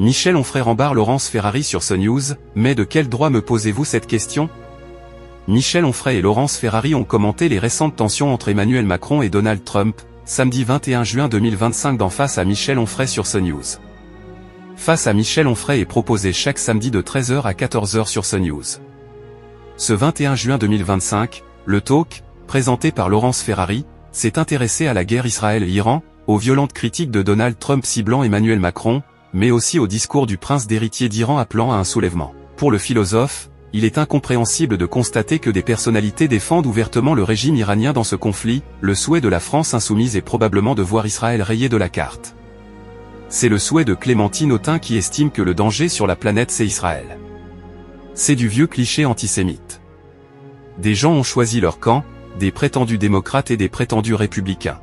Michel Onfray rembarre Laurence Ferrari sur CNews, mais de quel droit me posez-vous cette question? Michel Onfray et Laurence Ferrari ont commenté les récentes tensions entre Emmanuel Macron et Donald Trump, samedi 21 juin 2025 dans Face à Michel Onfray sur CNews. Face à Michel Onfray est proposé chaque samedi de 13h à 14h sur CNews. Ce 21 juin 2025, le talk, présenté par Laurence Ferrari, s'est intéressé à la guerre Israël-Iran, aux violentes critiques de Donald Trump ciblant Emmanuel Macron, mais aussi au discours du prince d'héritier d'Iran appelant à un soulèvement. Pour le philosophe, il est incompréhensible de constater que des personnalités défendent ouvertement le régime iranien dans ce conflit, le souhait de la France insoumise est probablement de voir Israël rayé de la carte. C'est le souhait de Clémentine Autain qui estime que le danger sur la planète c'est Israël. C'est du vieux cliché antisémite. Des gens ont choisi leur camp, des prétendus démocrates et des prétendus républicains.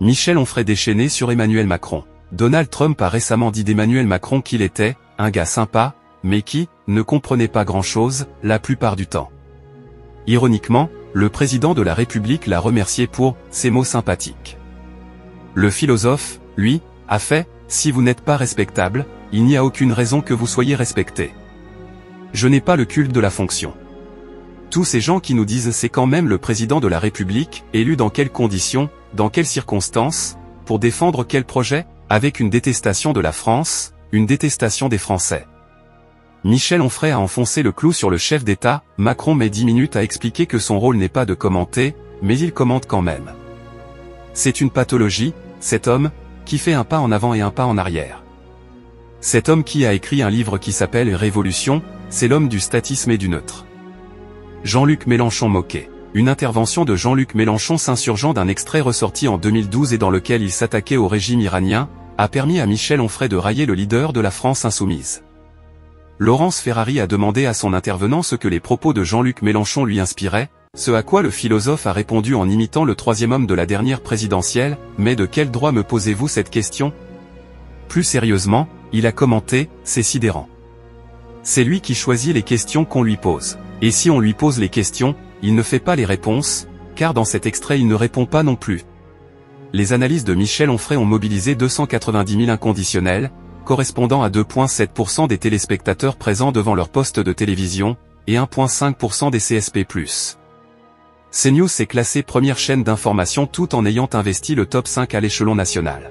Michel Onfray déchaîné sur Emmanuel Macron. Donald Trump a récemment dit d'Emmanuel Macron qu'il était « un gars sympa », mais qui ne comprenait pas grand-chose, la plupart du temps. Ironiquement, le président de la République l'a remercié pour ses mots sympathiques. Le philosophe, lui, a fait « si vous n'êtes pas respectable, il n'y a aucune raison que vous soyez respecté. Je n'ai pas le culte de la fonction. » Tous ces gens qui nous disent c'est quand même le président de la République, élu dans quelles conditions, dans quelles circonstances, pour défendre quel projet, avec une détestation de la France, une détestation des Français. Michel Onfray a enfoncé le clou sur le chef d'État, Macron met 10 minutes à expliquer que son rôle n'est pas de commenter, mais il commente quand même. C'est une pathologie, cet homme, qui fait un pas en avant et un pas en arrière. Cet homme qui a écrit un livre qui s'appelle Révolution, c'est l'homme du statisme et du neutre. Jean-Luc Mélenchon moqué. Une intervention de Jean-Luc Mélenchon s'insurgeant d'un extrait ressorti en 2012 et dans lequel il s'attaquait au régime iranien, a permis à Michel Onfray de railler le leader de la France insoumise. Laurence Ferrari a demandé à son intervenant ce que les propos de Jean-Luc Mélenchon lui inspiraient, ce à quoi le philosophe a répondu en imitant le troisième homme de la dernière présidentielle, « Mais de quel droit me posez-vous cette question ?» Plus sérieusement, il a commenté, « C'est sidérant. C'est lui qui choisit les questions qu'on lui pose. Et si on lui pose les questions, il ne fait pas les réponses, car dans cet extrait il ne répond pas non plus. » Les analyses de Michel Onfray ont mobilisé 290 000 inconditionnels, correspondant à 2,7% des téléspectateurs présents devant leur poste de télévision, et 1,5% des CSP+. CNews s'est classé première chaîne d'information tout en ayant investi le top 5 à l'échelon national.